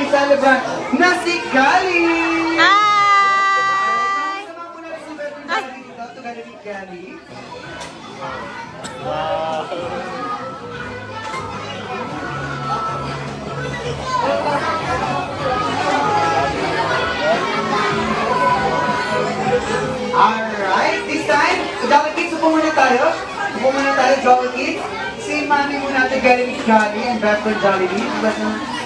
aming celebrant na si Kali! Hi! Sama muna si Bertrand Kali dito. Together with Kali. Alright, this time, Jolly Kids, upo muna tayo. Upo muna tayo, Jolly Kids. Si Mami muna together with Kali and Bertrand Jolly Kids.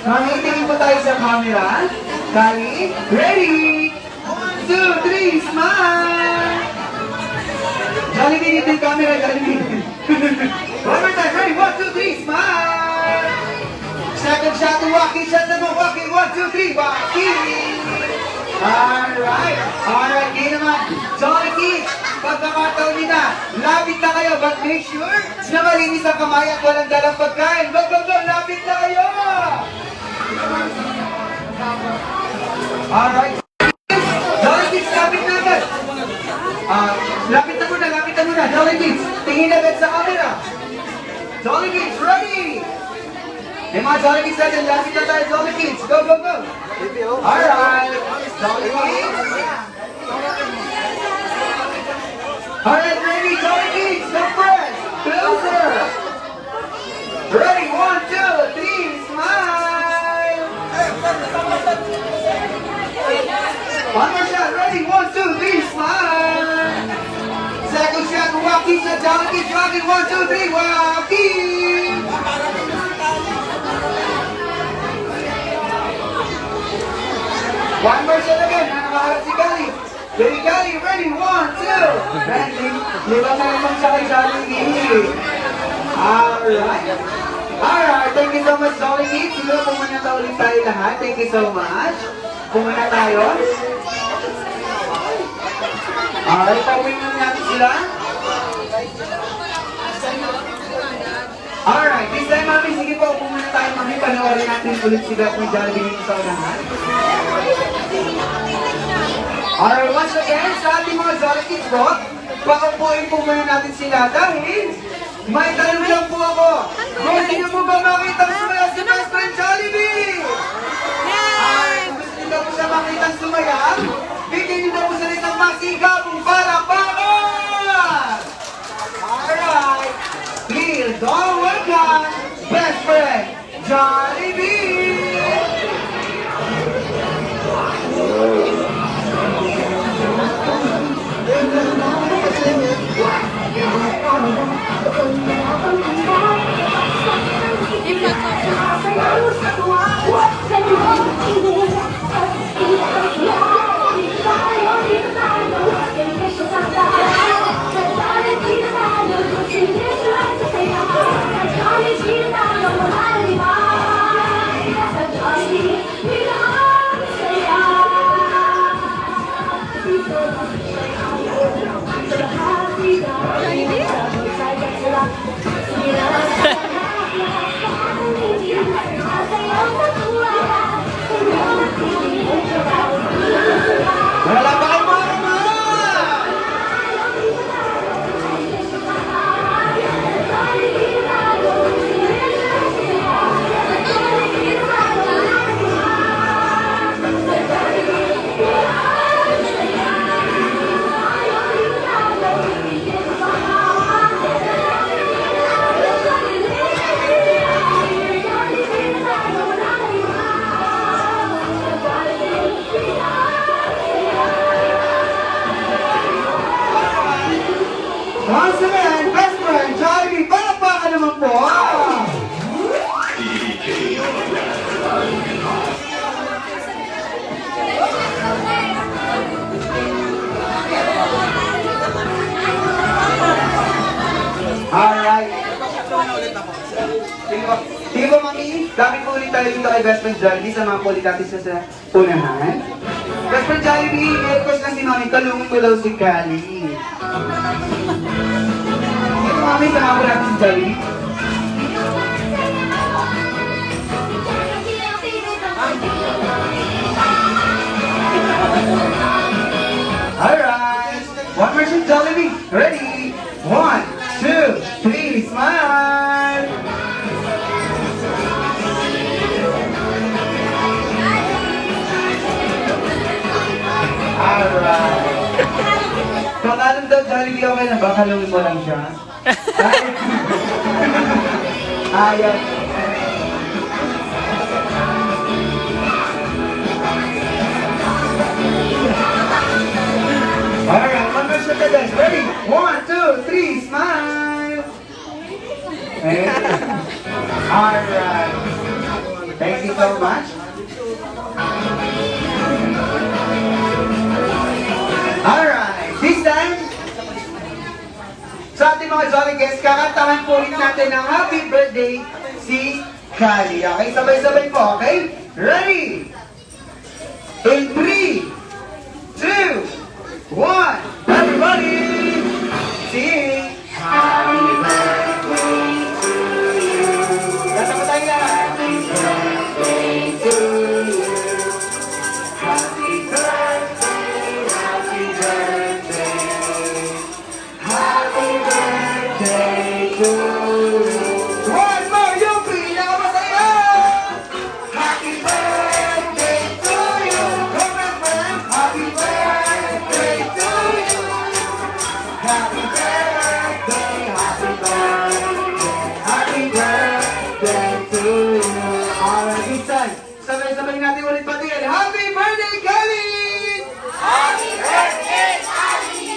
Mami, tingin po tayo sa camera. Kali, ready? 1, 2, 3, smile! Jolly Kids, ito yung camera, Jolly Kids. One more time, ready? 1, 2, 3, smile! Second shot, walking shot naman, walking. 1, 2, 3, walking! Alright, ngayon naman, Jolly Kids, pagkakataon nyo na, lapit na kayo, but make sure na malinis ang kamay at walang dalang pagkain. Go, go, go, lapit na kayo! Alright, Jolly Kids, lapit na agad. Lapit na muna, Jolly Kids, tingin agad sa camera. Jolly Kids, ready? May mga Jolly Kids natin, lapit na tayo, Jolly Kids, go, go, go! Alright, Jolly Kids. Alright, ready, Jolly Kids, come first, closer. Ready, 1, 2, 3, smile. One more shot, ready, 1, 2, 3, smile. Second shot, walking sa Jolly Kids, walking, 1, 2, 3, walking. One more shot again, nakaharap si Kali. Ready, Kali, ready, 1, 2. Ready, liban na naman siya kay Kali. Alright, thank you so much, Jolly Kids. Siguro pumuna na ulit tayo lahat. Thank you so much. Pumuna tayo. Alright, pauwi na natin sila. Alright, this time, Mami, sige po, pumuna tayo, Mami. Panoorin natin ulit si Beth ng Jollibee dito sa unahan. Alright, once again, sa ating mga Jolly Kids po, paupuin po muna natin sila dahil may tanong lang po ako. Gusto niyo po ba makita sumaya si Best Friend Jollibee? Ay, gusto niyo daw po siya makita sumaya? Bigyan niyo daw po sa isang masigabong palakpakan! Alright, please don't welcome Best Friend Jollibee! Wala pa kayo mga naman! Once again, Best Friend Jollibee, palakpakan naman po! Alright. Sige po, Mami. Gamit po ulit tayo dito kay Best Friend Jollibee sa mga kulit natin sa unahan. Best Friend Jollibee, request lang si Mami, talungin ko daw si Kali. Ito, Mami, sama ko natin si Jollibee. Alright. One more shot, Jollibee. Ready? 1, 2, 3, smile! Jollibee, okay na ba? Kalawin mo lang siya. Ayaw. Alright, mag-wish ka guys. Ready? 1, 2, 3, smile! Alright. Thank you so much. Alright, this time, sa ating mga Jolly guests, kakantahan po rin natin ng happy birthday si Kali. Okay, sabay-sabay po, okay? Ready? In 3, 2, 1, everybody! Sing! Happy birthday to you! Kanta tayo na! Happy birthday to you! Happy birthday, happy birthday! Happy birthday to you! One more, yung pinakamasaya! Happy birthday to you! Come on, friends! Happy birthday to you! Happy birthday, happy birthday, happy birthday to you! Alright, this time, sabay-sabay natin ulit patingin. Happy birthday, Kali! Happy birthday, Kali!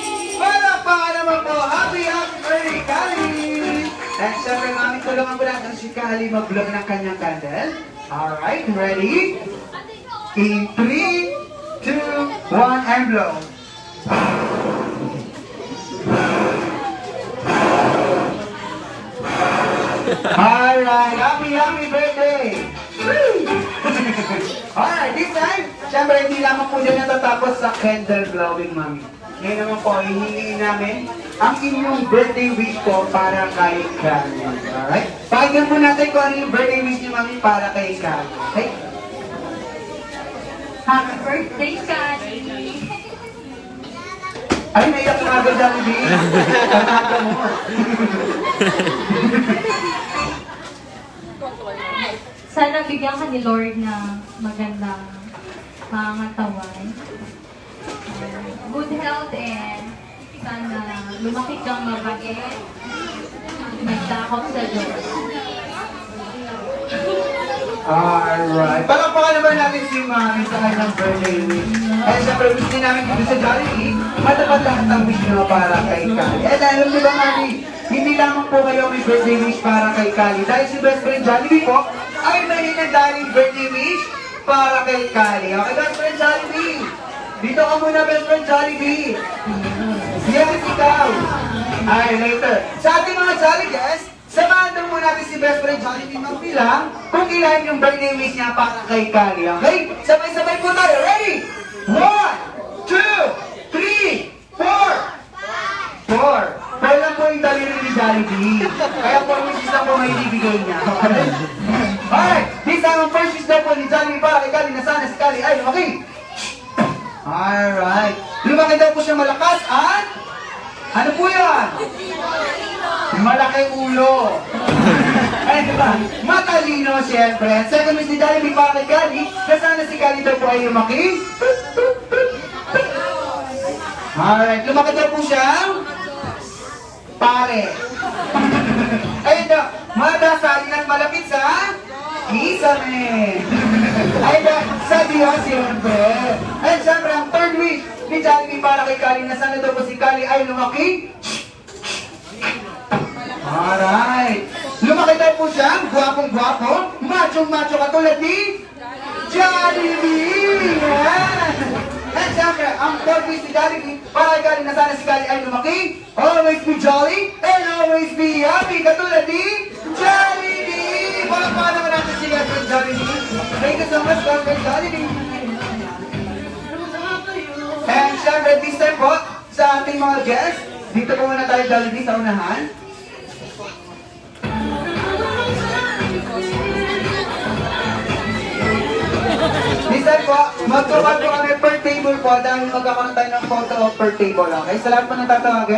Para naman po, happy birthday, Kali! At syempre, mami, tulungan po natin si Kali mag-blow ng kanyang candle. Alright, ready? In 3, 2, 1, and blow. Alright, happy birthday! Alright, this time, syempre hindi lamang po dyan natatapos sa candle blowing, mami. Ngayon naman po, hihingiin namin ang inyong birthday wish po para kay Kali. Alright? Pakinggan po natin kung ano yung birthday wish niyo, mami, para kay Kali. Okay? Happy birthday, Kali! Ay, naiyak ka agad, Jollibee. Kataga mo. Sana bigyan ka ni Lord ng magandang pangatawan. Good health and sana lumaki kang mabait. Nagtakot sa Diyos. Alright. Palakpakan naman natin si Mami sa kanyang birthday wish. Eh, syempre, wish din namin dito sa Jollibee, matapat lahat ang wish nyo para kay Kali. Eh, alam niyo ba, Mami, hindi lamang po kayo may birthday wish para kay Kali. Dahil si best friend Jollibee po, ay may hinadaling birthday wish para kay Kali. Okay, best friend Jollibee? Dito ka muna, best friend Jollibee. Yes, ikaw. Ay, later. Sa ating mga Jolly guests, samahan daw muna natin si best friend Jollibee magbilang kung ilan yung birthday wish niya para kay Kali. Okay? Sabay-sabay po tayo. Ready? 1, 2, 3, 4. 4 lang po yung daliri ni Jollibee. Kaya 4 wishes lang po may ibibigay niya. Okay? Alright. This time ang first wish daw po ni Jollibee para kay Kali na sana si Kali ay lumaki. Alright. Lumaki daw po siya malakas at ano po yan? Malaki ulo. Ay, diba? Matalino, siyempre. Second wish ni Jollibee para kay Kali, na sana si Kali daw po ay lumaki. Alright, lumaki daw po siyang pare. Ayun daw, madasalin at malapit sa kisame. Ayun daw, sa Diyos, siyempre. Ayun, siyempre, ang third wish ni Jollibee para kay Kali, na sana daw po si Kali ay lumaki. Alright. Lumaki daw po siyang gwapong-gwapo, machong-macho katulad ni Jollibee. Yan. At siyempre, ang fourth wish ni Jollibee para kay Kali na sana si Kali ay lumaki, always be jolly and always be happy katulad ni Jollibee. Palakpakan naman natin si Jollibee. Thank you so much, Jollibee. And siyempre, this time po, sa ating mga guests, dito po muna tayo Jollibee sa unahan. This time po, magkaroon po kami per table po dahil magkakaroon tayo ng photo per table, okay? Sa lahat po nang tatawagin,